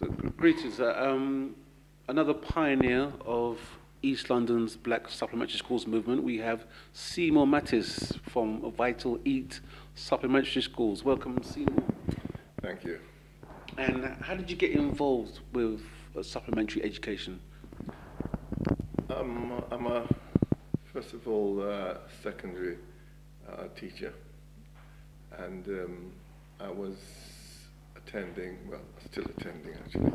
So, greetings. Another pioneer of East London's Black Supplementary Schools movement. We have Seymour Mattis from Vital Eat Supplementary Schools. Welcome, Seymour. Thank you. And how did you get involved with supplementary education? I'm a, first of all, secondary teacher, and I was attending, well, still attending actually,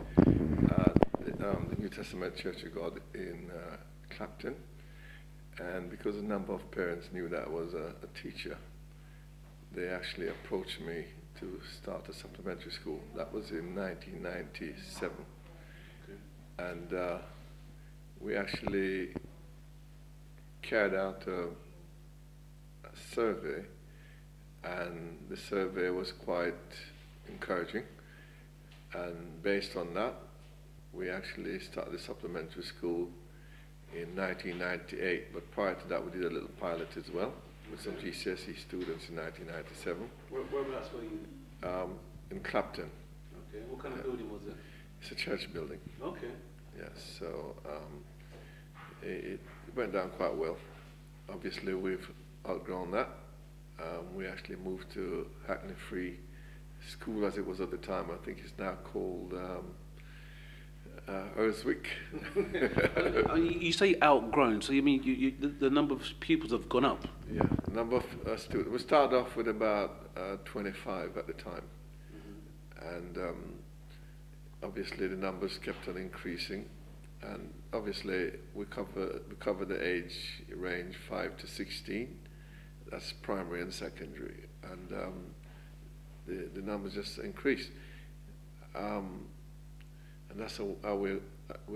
the New Testament Church of God in Clapton, and because a number of parents knew that I was a teacher, they actually approached me to start a supplementary school. That was in 1997. Okay. And we actually carried out a survey, and the survey was quite encouraging, and based on that we actually started the supplementary school in 1998, but prior to that we did a little pilot as well with some GCSE students in 1997. Whereabouts were you? In Clapton. Okay. What kind of building was it? It's a church building. Okay. Yes, so it went down quite well. Obviously we've outgrown that. We actually moved to Hackney Free School, as it was at the time. I think it's now called Earthwick. You say outgrown, so you mean the number of pupils have gone up? Yeah, the number of students. We started off with about 25 at the time. Mm-hmm. And obviously the numbers kept on increasing, and obviously we cover the age range 5 to 16. That's primary and secondary, and the numbers just increased, and that's how we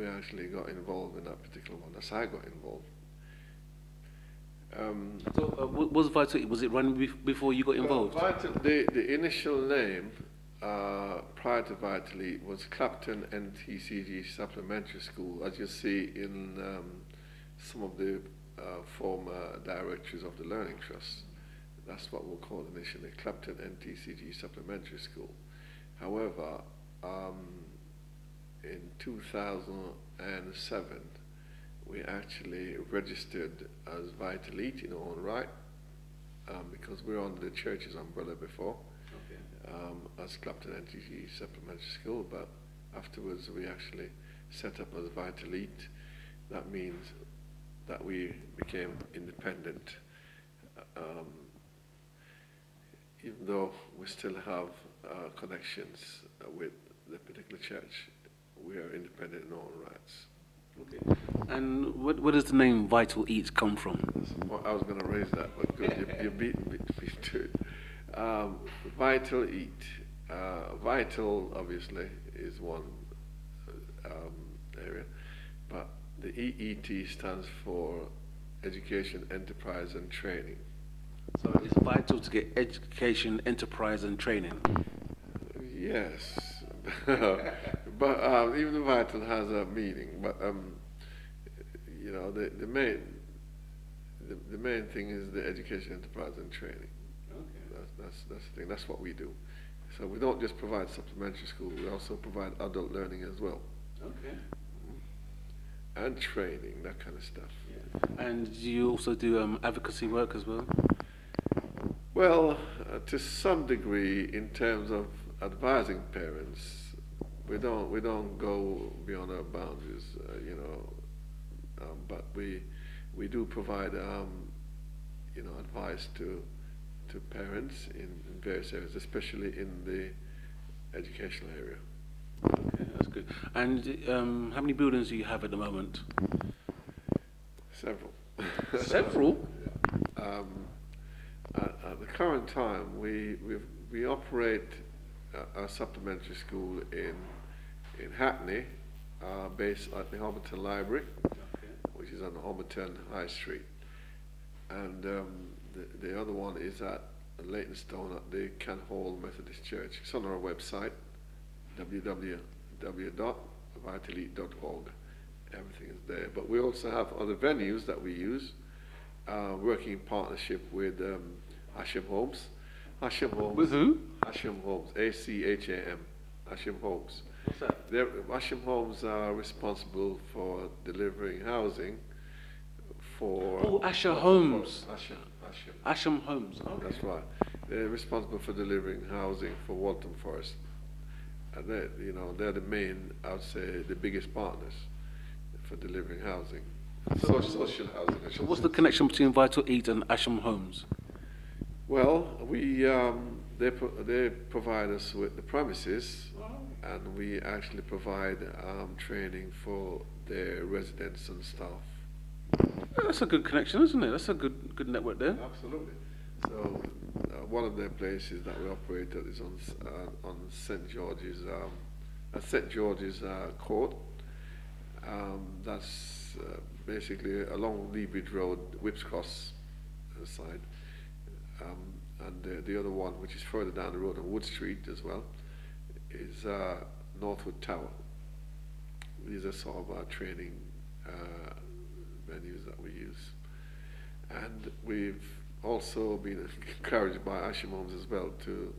actually got involved in that particular one. That's how I got involved. So was Vital, was it run before you got involved? Well, the initial name prior to Vital Eat was Clapton NTCG Supplementary School, as you see in some of the former directories of the Learning Trust. That's what we'll call initially, Clapton NTCG Supplementary School. However, in 2007, we actually registered as Vital Eat in our own right, because we were under the church's umbrella before, okay. As Clapton NTCG Supplementary School, but afterwards we actually set up as Vital Eat. That means that we became independent, even though we still have connections with the particular church. We are independent in all rights. Okay. And where does the name Vital Eat come from? Well, I was going to raise that, but good, you beat me to it. Vital Eat. Vital, obviously, is one area, but the EET stands for Education, Enterprise and Training. So it's vital to get education, enterprise and training? Yes. But even the vital has a meaning, but you know, the main thing is the education, enterprise and training. Okay. That's the thing. That's what we do. So we don't just provide supplementary school, we also provide adult learning as well. Okay. And training, that kind of stuff. Yeah. And you also do advocacy work as well? Well, to some degree, in terms of advising parents, we don't go beyond our boundaries, you know. But we do provide you know, advice to parents in various areas, especially in the educational area. Okay, that's good. And how many buildings do you have at the moment? Several. Several? Yeah. At the current time, we operate a supplementary school in Hackney, based at the Homerton Library, okay, which is on Homerton High Street, and the other one is at Leytonstone at the Can Hall Methodist Church. It's on our website, www.vitalete.org. Everything is there. But we also have other venues that we use, working in partnership with Hashem Homes. Hashem Homes. With who? Hashem Homes, A-C-H-A-M. Asham Homes. What's that? Asham Homes are responsible for delivering housing for... Oh, Asher Homes. Asham. Asham Homes. Okay. That's right. They're responsible for delivering housing for Waltham Forest. And they're the main, I would say, the biggest partners for delivering housing. Social housing. So what's the connection between Vital Eat and Asham Homes? Well, they provide us with the premises, and we actually provide training for their residents and staff. That's a good connection, isn't it? That's a good network there. Absolutely. So one of their places that we operate at is on St George's Court. That's basically along Lee Bridge Road, Whips Cross side. And the other one, which is further down the road on Wood Street as well, is Northwood Tower. These are sort of our training venues that we use. And we've also been encouraged by Asham Homes as well to,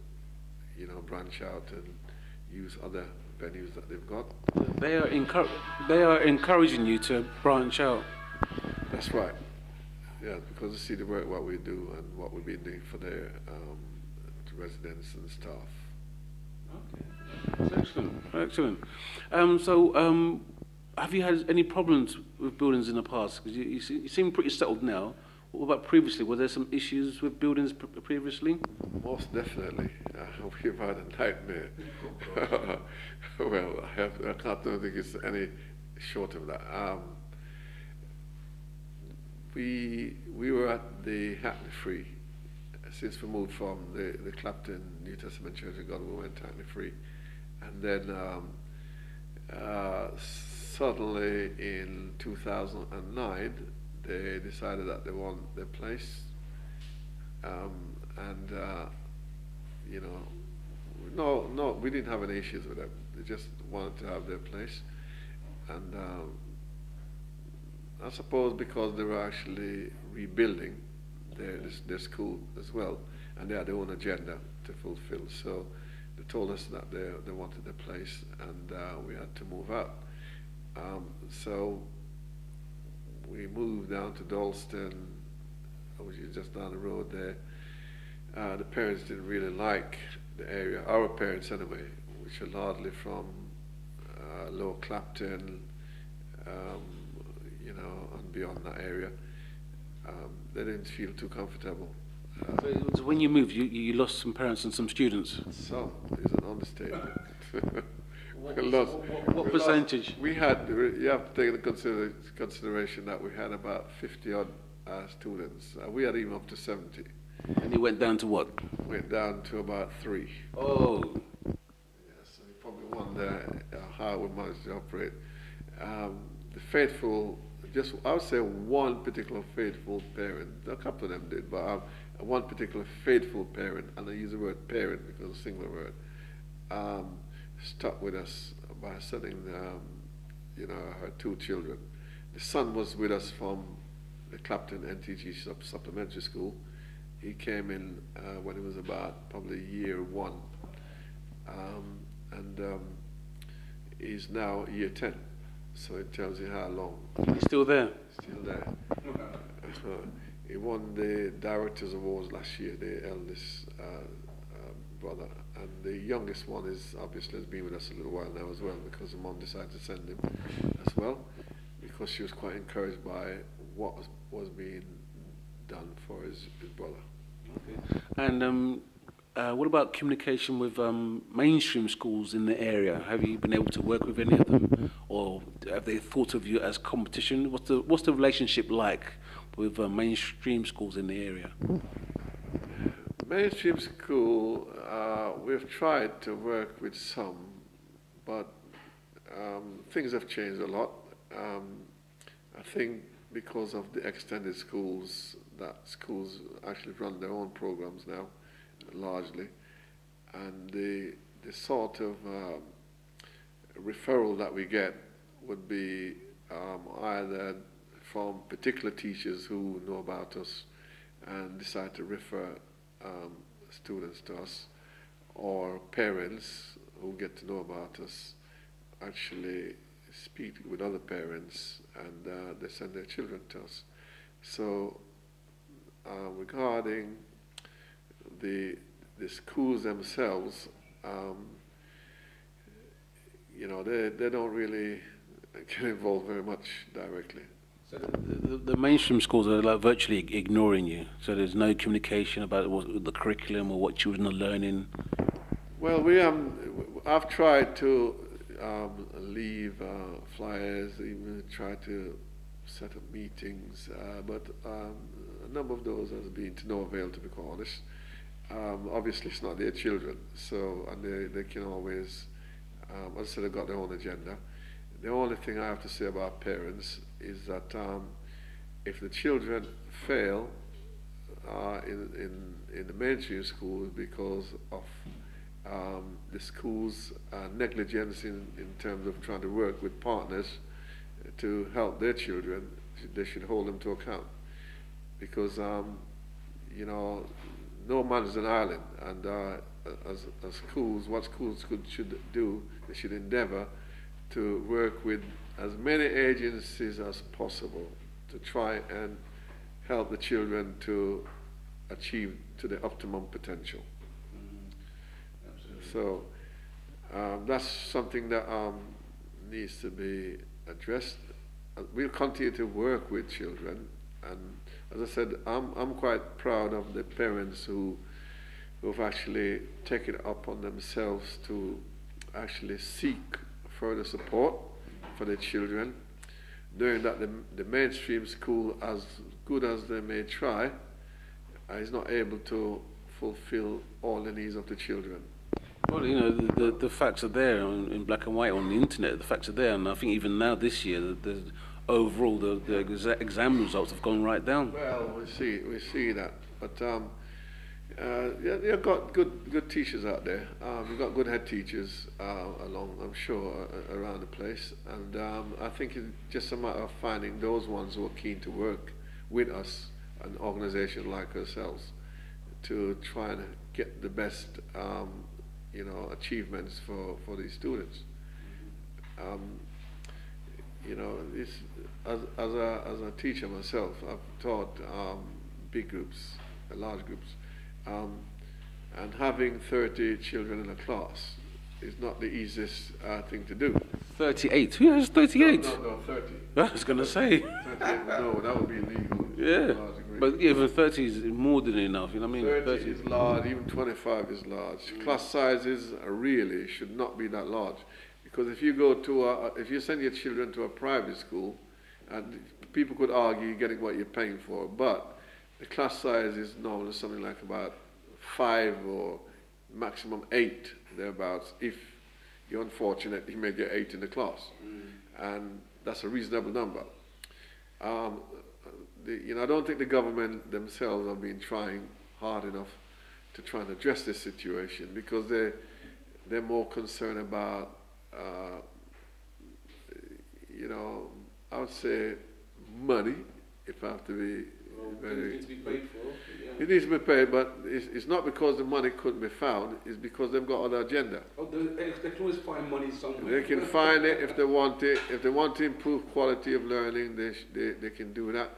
branch out and use other venues that they've got. They are encouraging you to branch out. That's right. Yeah, because they see the work what we do and what we've been doing for their residents and staff. Okay, that's excellent. Have you had any problems with buildings in the past? Because you seem pretty settled now. What about previously? Were there some issues with buildings previously? Most definitely. We've had a nightmare. Well, I don't think it's any short of that. We were at the Hackney Free. Since we moved from the Clapton New Testament Church of God, we went to Hackney Free. And then suddenly in 2009, they decided that they want their place. No, we didn't have any issues with them. They just wanted to have their place. And I suppose because they were actually rebuilding their school as well, and they had their own agenda to fulfill. So they told us that they wanted a place, and we had to move out. So we moved down to Dalston, which is just down the road there. The parents didn't really like the area, our parents anyway, which are largely from Lower Clapton, and beyond that area. They didn't feel too comfortable. So when you moved, you lost some parents and some students? Some is an understatement. What percentage? You have to take into consideration that we had about 50 odd students. We had even up to 70. And you went down to what? Went down to about 3. Oh. Yes, so you probably wonder how we managed to operate. The faithful, I would say one particular faithful parent, a couple of them did, but one particular faithful parent, and I use the word parent because it's a singular word, stuck with us by sending her 2 children. The son was with us from the Clapton NTG Supplementary School. He came in when he was about probably year 1, and he's now year 10. So it tells you how long. He's still there? Still there. He won the Directors Awards last year, the eldest brother. And the youngest one has been with us a little while now as well, because the mom decided to send him as well, because she was quite encouraged by what was being done for his brother. Okay. And what about communication with mainstream schools in the area? Have you been able to work with any of them, or have they thought of you as competition? What's the relationship like with mainstream schools in the area? Mainstream school, we've tried to work with some, but things have changed a lot. I think because of the extended schools, that schools actually run their own programs now, largely, and the sort of referral that we get would be either from particular teachers who know about us and decide to refer students to us, or parents who get to know about us actually speak with other parents, and they send their children to us. So regarding the schools themselves, you know, they don't really get involved very much directly. So the mainstream schools are like virtually ignoring you. So there's no communication about the curriculum or what children are learning. Well, I've tried to leave flyers, even tried to set up meetings, but a number of those has been to no avail, to be quite honest. Obviously, it's not their children, so and they can always, as I said, they've got their own agenda. The only thing I have to say about parents is that if the children fail in the mainstream schools because of the school's negligence in terms of trying to work with partners to help their children, they should hold them to account. Because, you know, no man is an island, and as schools, what schools should do, they should endeavor to work with as many agencies as possible to try and help the children to achieve to their optimum potential. So that's something that needs to be addressed. We'll continue to work with children, and as I said, I'm quite proud of the parents who've actually taken it upon themselves to actually seek further support for their children, knowing that the mainstream school, as good as they may try, is not able to fulfill all the needs of the children. Well, you know, the facts are there in black and white on the internet. The facts are there, and I think even now this year, overall the exam results have gone right down. Well, we see that, but yeah, you've got good teachers out there. You've got good head teachers along, I'm sure, around the place, and I think it's just a matter of finding those ones who are keen to work with us, an organisation like ourselves, to try and get the best, you know, achievements for these students. You know, as a teacher myself, I've taught big groups, large groups, and having 30 children in a class is not the easiest thing to do. 38? Who has 38? No, 30. I was going to say. 38, no, that would be illegal. Yeah, but even 30 is more than enough, you know what I mean? 30 is large, even 25 is large. Class sizes really should not be that large. Because if you go to if you send your children to a private school, and people could argue you're getting what you're paying for, but the class size is normally something like about 5 or maximum 8 thereabouts. If you're unfortunate, you may get 8 in the class, and that's a reasonable number. You know, I don't think the government themselves have been trying hard enough to try and address this situation, because they're more concerned about, you know, I would say money, if I have to be very... It needs to be paid for. Yeah. It needs to be paid, but it's not because the money couldn't be found, it's because they've got other agenda. Oh, they can always find money somewhere. They can find it if they want it. If they want to improve quality of learning, they can do that.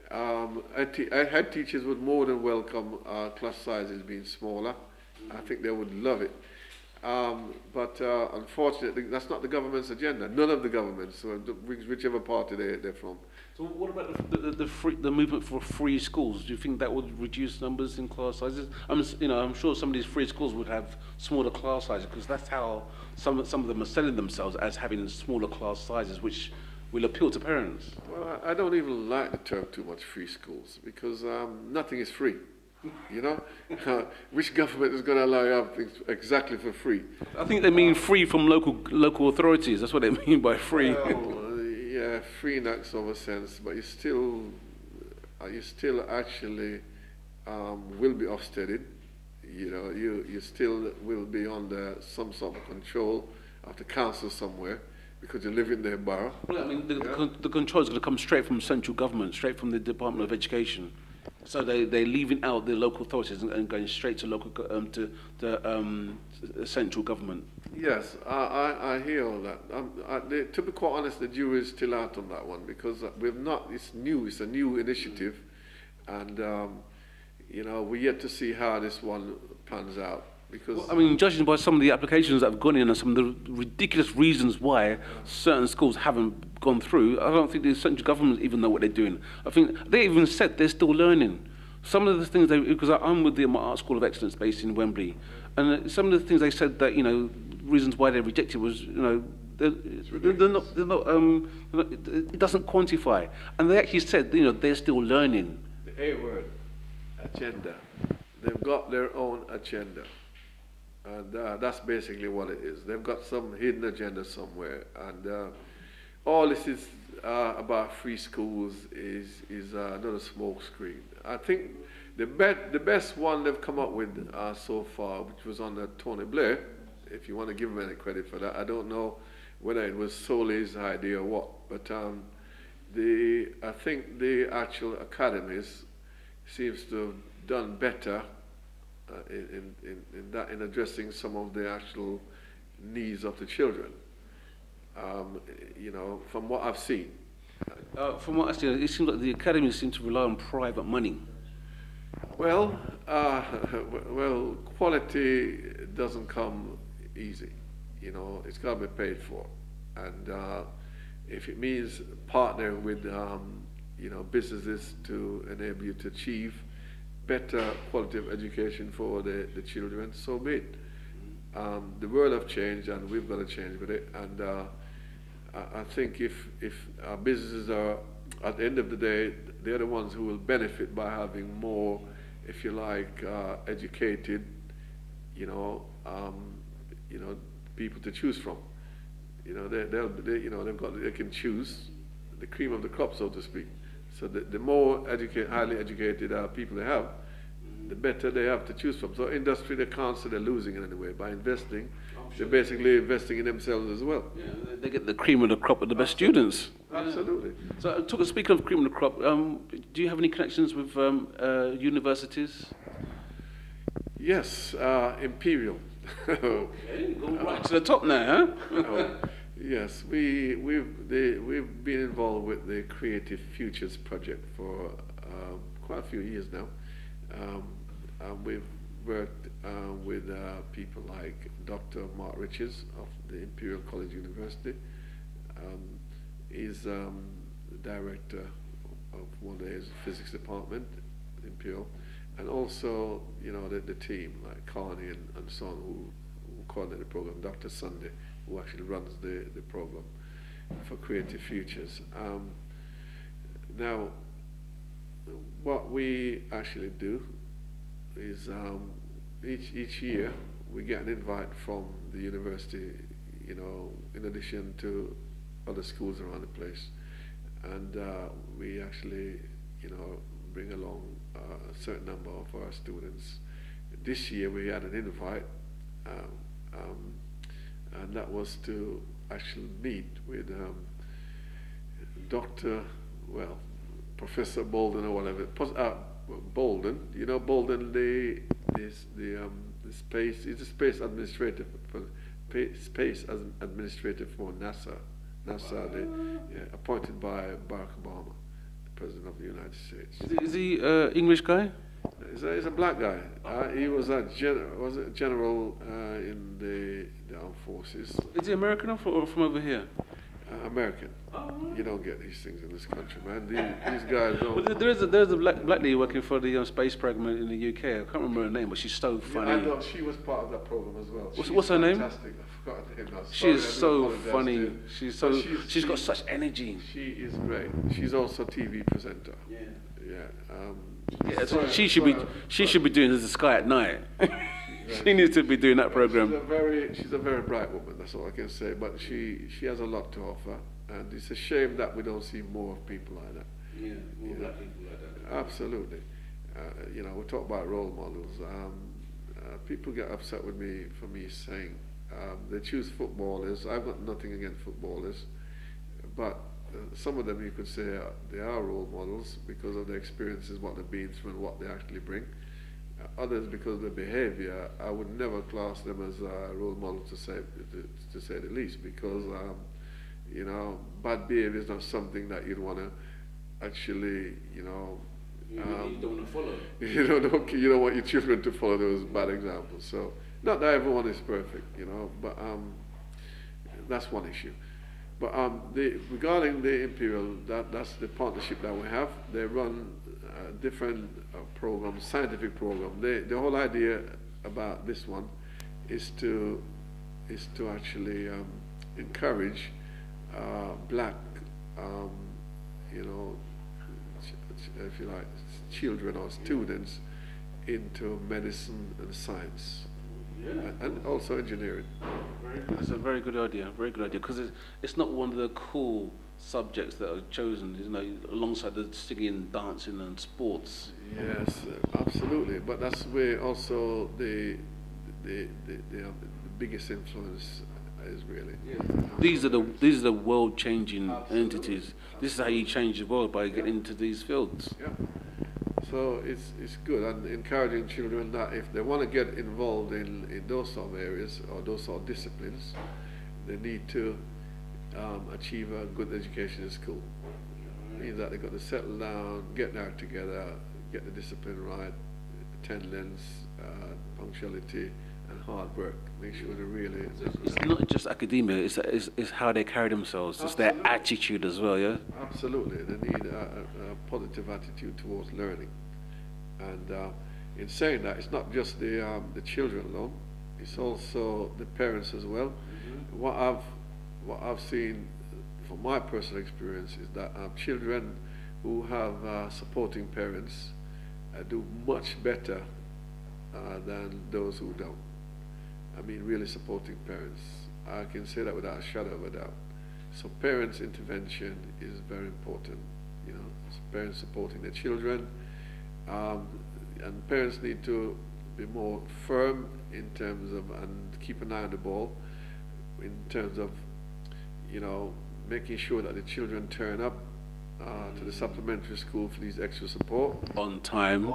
Head teachers would more than welcome class sizes being smaller. I think they would love it. But unfortunately, that's not the government's agenda. None of the governments, whichever party they're from. So what about the movement for free schools? Do you think that would reduce numbers in class sizes? I'm sure some of these free schools would have smaller class sizes, because that's how some of them are selling themselves, as having smaller class sizes, which will appeal to parents. Well, I don't even like the term too much, free schools, because nothing is free. You know, which government is going to allow you to have things exactly for free? I think they mean free from local authorities. That's what they mean by free. Well, yeah, free in that sort of sense, but you still actually will be offsteaded. You know, you still will be under some sort of control of the council somewhere, because you live in their borough. Well, I mean, the control is going to come straight from central government, straight from the Department of Education. So they're leaving out the local authorities and going straight to central government. Yes, I hear all that. To be quite honest, the jury is still out on that one because we've not. It's new. It's a new initiative, and you know, we're yet to see how this one pans out. Because Well, I mean, judging by some of the applications that have gone in and some of the ridiculous reasons why certain schools haven't gone through, I don't think the central government even know what they're doing. I think they even said they're still learning. Some of the things because I'm with the Art School of Excellence based in Wembley, and some of the things they said that, you know, reasons why they rejected was, you know, it doesn't quantify. And they actually said, you know, they're still learning. the A word, agenda. They've got their own agenda. And that's basically what it is. They've got some hidden agenda somewhere. And all this is about free schools is not a smoke screen. I think the best one they've come up with so far, which was under Tony Blair, if you want to give him any credit for that. I don't know whether it was solely his idea or what, but I think the actual academies seems to have done better in addressing some of the actual needs of the children. You know, from what I've seen. From what I see, it seems like the academies seem to rely on private money. Well, well, quality doesn't come easy. You know, it's got to be paid for, and if it means partnering with you know, businesses to enable you to achieve better quality of education for the children, so be it. The world have changed, and we've got to change with it. And I think if our businesses are, at the end of the day, they're the ones who will benefit by having more, if you like, educated, you know, people to choose from. You know, they can choose the cream of the crop, so to speak. So the more highly educated people they have, the better they have to choose from. So industry, they can't say they're losing in any way. By investing, they're basically investing in themselves as well. Yeah, they get the cream of the crop of the best students. Absolutely. So, speaking of cream of the crop, do you have any connections with universities? Yes, Imperial. Okay, go right to the top now, huh? Yes, we've been involved with the Creative Futures project for quite a few years now. We've worked with people like Dr. Mark Richards of the Imperial College University. He's the director of one of his physics department, Imperial, and also, you know, the team like Carney and so on who coordinate the program. Dr. Sunday, who actually runs the program for Creative Futures. Now, what we actually do is each year we get an invite from the university, you know, in addition to other schools around the place, and we actually, you know, bring along a certain number of our students. This year we had an invite, and that was to actually meet with Professor Bolden or whatever. Bolden, you know, Bolden, the space, he's a space administrator for NASA. Appointed by Barack Obama, the President of the United States. Is he English guy? He's a black guy. He was a general in the armed forces. Is he American or from over here? American. You don't get these things in this country, man. These guys don't. Well, there's a black lady working for the space program in the UK. I can't remember her name, but she's so funny. Yeah, I know. She was part of that program as well. What's her name? Fantastic. I forgot her name now. She is so funny. She's got such energy. She is great. She's also a TV presenter. Yeah. Yeah. So she should be doing The Sky at Night. She needs to be doing that program. She's a very bright woman. That's all I can say. But she has a lot to offer, and it's a shame that we don't see more of people like that. Yeah, more black people like that. Absolutely. You know, we talk about role models. People get upset with me for me saying they choose footballers. I've got nothing against footballers, but some of them you could say they are role models because of their experiences, what they've been through, and what they actually bring. Others, because of their behavior, I would never class them as a role model to say the least, because you know, bad behavior is not something that you'd want to actually, you know, You don't want to follow. You don't want your children to follow those bad examples. So, not that everyone is perfect, you know, but that's one issue. But regarding the Imperial, that's the partnership that we have. They run different programs, scientific programs. The whole idea about this one is to actually encourage black, you know, if you like, children or students into medicine and science. Yeah. And also engineering. That's a very good idea, because it's not one of the cool subjects that are chosen, you know, alongside the singing, dancing and sports. Yes, absolutely, but that's where also the biggest influence is really. Yeah. These are the world-changing entities. This is how you change the world, by getting into these fields. Yeah. So it's good, and encouraging children that if they want to get involved in those sort of areas or those sort of disciplines, they need to achieve a good education in school. It means that they've got to settle down, get their act together, get the discipline right, attendance, punctuality, and hard work. Make sure they really. It's not just academia; it's how they carry themselves. Absolutely. It's their attitude as well. Yeah. Absolutely, they need a positive attitude towards learning. And in saying that, it's not just the children alone; it's also the parents as well. Mm-hmm. What I've seen from my personal experience is that children who have supporting parents do much better than those who don't. I mean, really supporting parents. I can say that without a shadow of a doubt. So parents' intervention is very important. You know, so parents supporting their children, and parents need to be more firm in terms of, and keep an eye on the ball in terms of, you know, making sure that the children turn up to the supplementary school for these extra support. On time,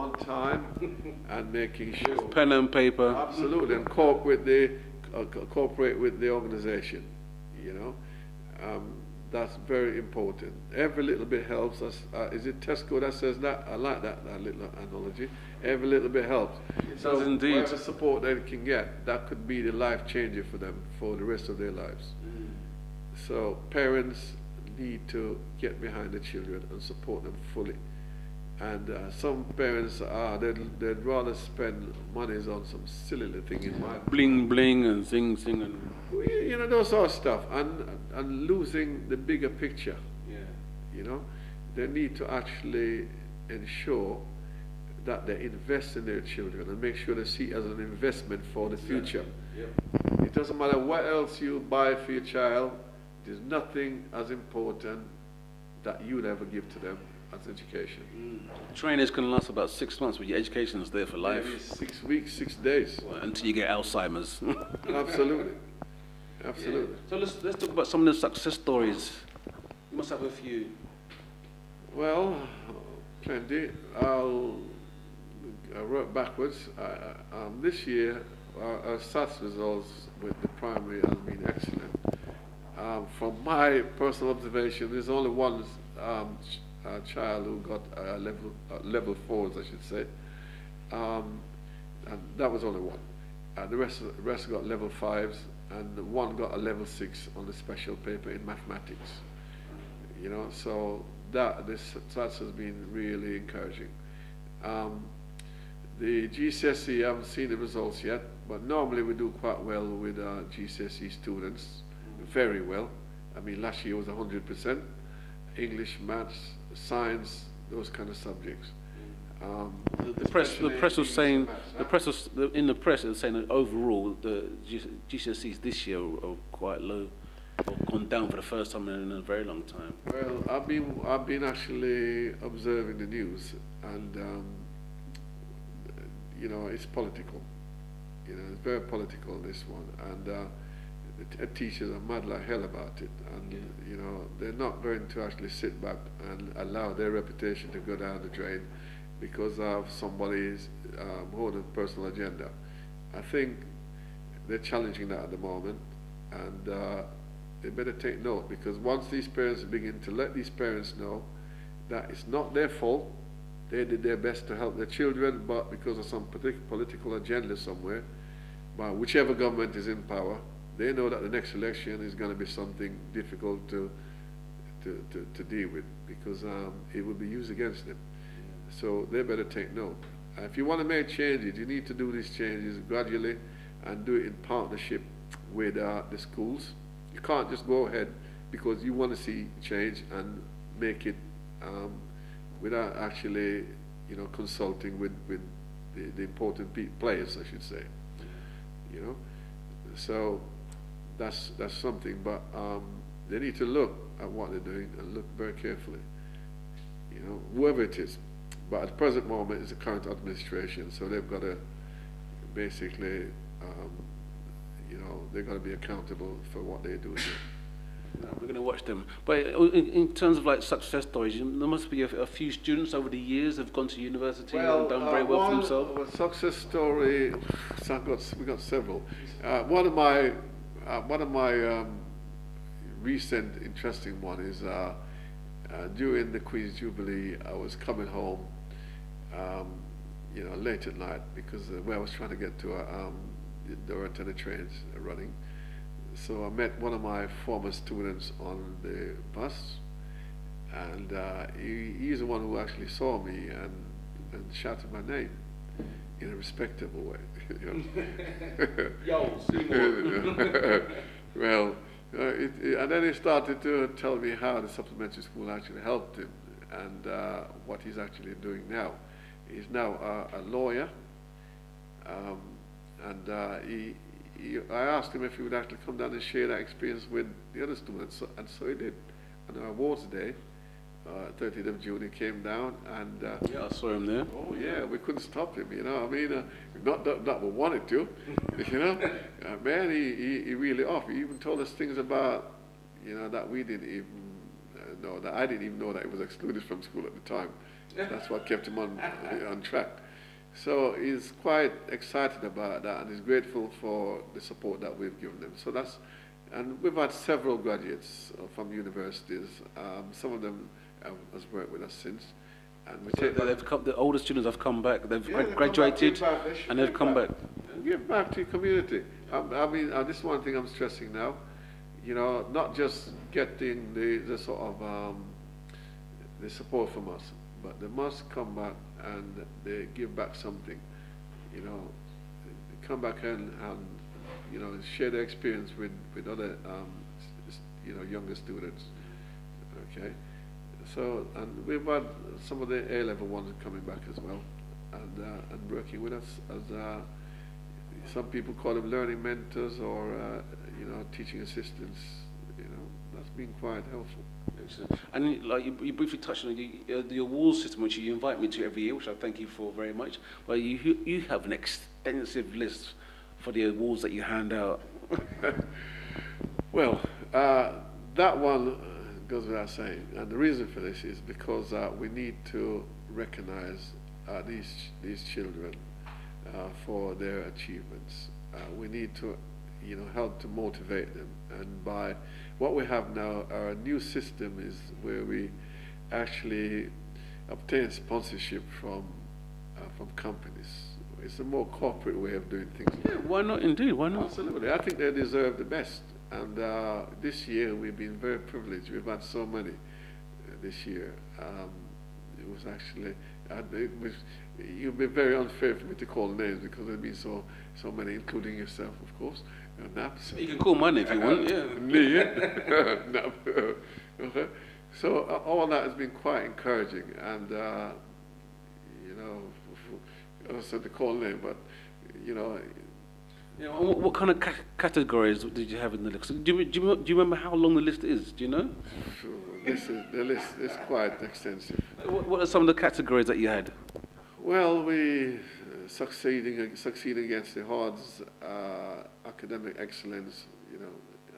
and making sure. With pen and paper. Absolutely, and cooperate with the organization, you know. That's very important. Every little bit helps. Is it Tesco that says that? I like that little analogy. Every little bit helps. It does indeed. Whatever support they can get, that could be the life changer for them for the rest of their lives. So parents need to get behind the children and support them fully. And some parents they'd rather spend monies on some silly little thing in my bling bling and sing and you know, those sort of stuff, and losing the bigger picture. Yeah. You know, they need to actually ensure that they invest in their children and make sure they see it as an investment for the future. Yep. It doesn't matter what else you buy for your child. There's nothing as important that you'd ever give to them as education. Trainers can last about 6 months, but your education is there for life. Maybe 6 weeks, 6 days. Well, until you get Alzheimer's. Absolutely. Absolutely. Yeah. So let's talk about some of the success stories. You must have a few. Well, plenty. I'll work backwards. This year, our SATs results with the primary have been excellent. From my personal observation, there's only one child who got level 4s, I should say, and that was only one. The rest got level 5s, and one got a level 6 on the special paper in mathematics. You know, so that has been really encouraging. The GCSE, I haven't seen the results yet, but normally we do quite well with GCSE students. Very well. I mean, last year was 100%. English, maths, science, those kind of subjects. The press was saying, in the press it was saying that overall the GCSEs this year are quite low, or gone down for the first time in a very long time. Well, I've been actually observing the news, and you know, it's political. You know, it's very political, this one, and teachers are mad like hell about it, and you know, they're not going to actually sit back and allow their reputation to go down the drain because of somebody's own personal agenda. I think they're challenging that at the moment, and they better take note, because once these parents begin to let these parents know that it's not their fault, they did their best to help their children, but because of some political agenda somewhere, by whichever government is in power, they know that the next election is going to be something difficult to deal with, because it will be used against them. Yeah. So they better take note. If you want to make changes, you need to do these changes gradually and do it in partnership with the schools. You can't just go ahead because you want to see change and make it without actually, you know, consulting with the important players, I should say. You know, so that's something. But they need to look at what they're doing and look very carefully. You know, whoever it is. But at the present moment, it's the current administration, so they've got to basically, you know, they've got to be accountable for what they do here. We're going to watch them. But in terms of like success stories, there must be a few students over the years have gone to university and done very well for themselves. A success story, we got several. One of my recent interesting one is during the Queen's Jubilee, I was coming home, you know, late at night, because where I was trying to get to, there were 10 trains running. So I met one of my former students on the bus, and he's the one who actually saw me and shouted my name in a respectable way. You know? Yo, Seymour. Well, and then he started to tell me how the supplementary school actually helped him, and what he's actually doing now. He's now a lawyer, and I asked him if he would actually come down and share that experience with the other students, and so he did. On our awards day, 30th of June, he came down, and yeah, I saw him there. Oh yeah, we couldn't stop him, you know. I mean, not that we wanted to, you know. Man, he really off. He even told us things about, you know, that we didn't even know, that I didn't even know that he was excluded from school at the time. That's what kept him on track. So he's quite excited about that, and he's grateful for the support that we've given them. So that's, and we've had several graduates from universities. Some of them has worked with us since, and we take the older students have come back. They've graduated, and they've come back. Give back to your community. I mean, this is one thing I'm stressing now. You know, not just getting the sort of the support from us, but they must come back and they give back something. You know, they come back and you know, share their experience with other you know, younger students. Okay, so, and we've had some of the A-level ones coming back as well, and working with us as some people call them learning mentors, or you know, teaching assistants. You know, that's been quite helpful. Excellent. And like you briefly touched on the awards system, which you invite me to every year, which I thank you for very much. But you have an extensive list for the awards that you hand out. Well, that one goes without saying, and the reason for this is because we need to recognize these children for their achievements. We need to, you know, help to motivate them, and by what we have now, our new system is where we actually obtain sponsorship from companies. It's a more corporate way of doing things. Yeah, why not? Indeed, why not? Absolutely, I think they deserve the best. And this year we've been very privileged. We've had so many this year. It was actually, it would be very unfair for me to call names because there've been so many, including yourself, of course. Naps. You can call mine if you want. Yeah. Me, yeah. Nap. Okay. So all that has been quite encouraging, and you know, I don't said to call name, but you know. Yeah, what kind of categories did you have in the list? Do you remember how long the list is? Do you know? The list is quite extensive. What are some of the categories that you had? Well, we succeeding against the odds, academic excellence, you know,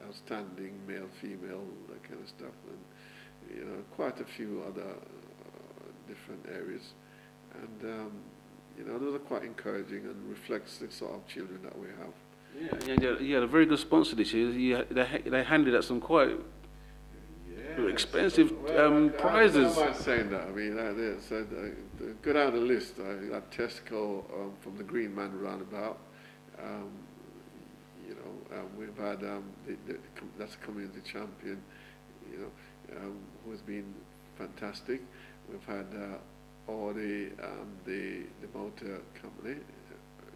outstanding male, female, that kind of stuff, and you know, quite a few other different areas. And you know, those are quite encouraging and reflects the sort of children that we have. Yeah, you had a very good sponsor this year. They handed out some quite expensive prizes. I don't mind saying that. I mean, they said, go down the list. I got Tesco from the Green Man roundabout. You know, we've had that's a community champion, you know, who has been fantastic. We've had all the motor company,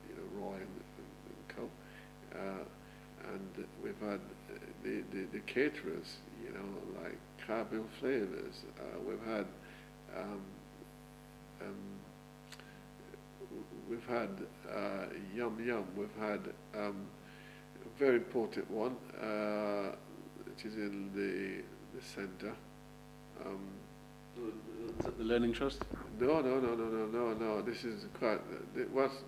you know, Roy and Co. And we've had the caterers, you know, like Carbon Flavors. We've had Yum Yum. We've had a very important one, which is in the centre. Is that the Learning Trust? No. This is quite.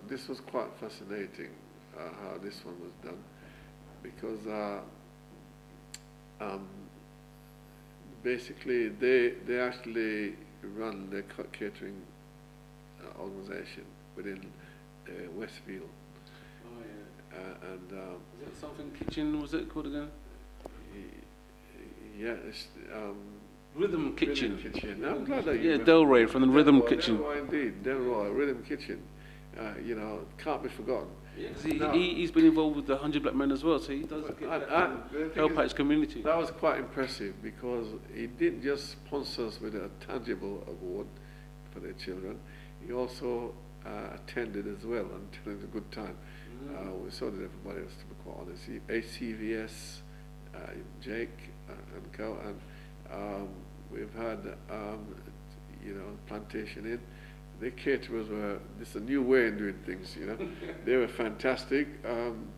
This was quite fascinating how this one was done, because basically they actually run the catering organisation within Westfield. Oh yeah. And is it something kitchen? Was it called again? Yeah, it's Rhythm Kitchen. Rhythm Kitchen. I'm glad that you. Yeah, Delroy from the Rhythm Kitchen. Delroy indeed, Delroy, Rhythm Kitchen. You know, can't be forgotten. Yeah, because he's been involved with the 100 Black Men as well, so he does help out his community. That was quite impressive, because he didn't just sponsor us with a tangible award for their children, he also attended as well and had a good time. So did everybody else, to be quite honest. ACVS, Jake and Co. And we've had, you know, Plantation Inn. The caterers were, this is a new way of doing things, you know. They were fantastic. And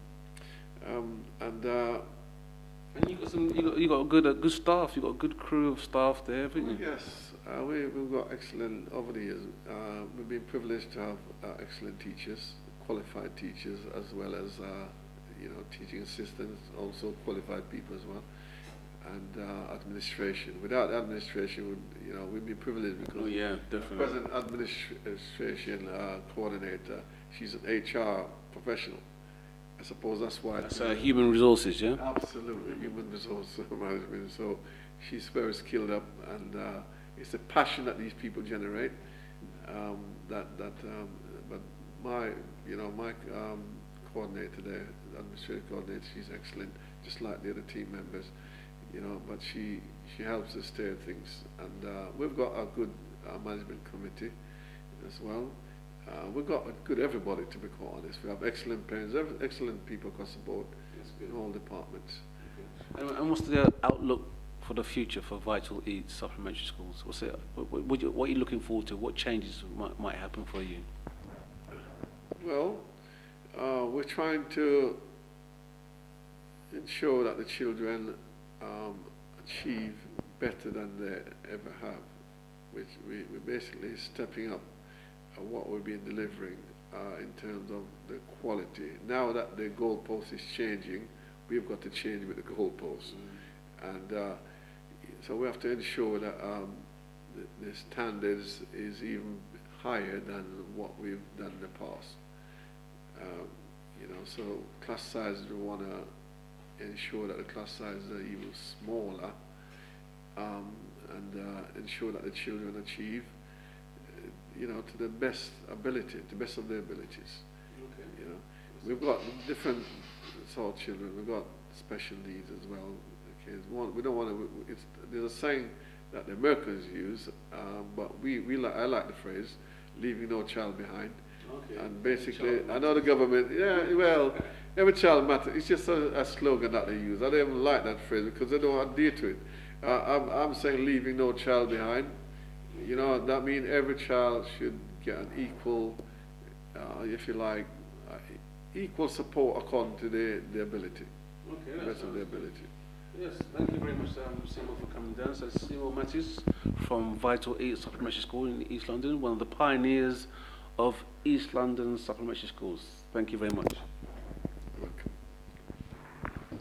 you got a good staff. You got a good crew of staff there, haven't you? Yes, we've got excellent over the years. We've been privileged to have excellent teachers, qualified teachers, as well as you know, teaching assistants, also qualified people as well, and administration. Without administration, you know, we'd be privileged, because the present administration coordinator, she's an HR professional. I suppose that's why. That's human resources, yeah? Absolutely, human resource management. So she's very skilled up, and it's a passion that these people generate. But my coordinator there, the administrative coordinator, she's excellent, just like the other team members, you know. But she helps us steer things, and we've got a good management committee as well. We've got a good everybody, to be quite honest. We have excellent parents, excellent people across the board in all departments. Okay. And what's the outlook for the future for Vital Eat Supplementary Schools? What's it? What are you looking forward to? What changes might happen for you? Well, we're trying to ensure that the children achieve better than they ever have, which we're basically stepping up what we've been delivering in terms of the quality. Now that the goalpost is changing, we've got to change with the goalpost. And so we have to ensure that the standards is even higher than what we've done in the past. You know, so class sizes, we want to ensure that the class sizes are even smaller, and ensure that the children achieve, you know, to the best ability, the best of their abilities. Okay. You know, we've got different sort of children. We've got special needs as well. Okay, we don't want to. There's a saying that the Americans use, but I like the phrase, "leaving no child behind." Okay. And basically, I know the government. Yeah, well, every child matters. It's just a slogan that they use. I don't even like that phrase, because they don't adhere to it. I'm saying leaving no child behind. You know, that means every child should get an equal, if you like, equal support according to their ability, the best of their ability. Yes, thank you very much, Seymour, for coming down. So Seymour Mattis from Vital Eat Supplementary School in East London, one of the pioneers of East London supplementary schools. Thank you very much.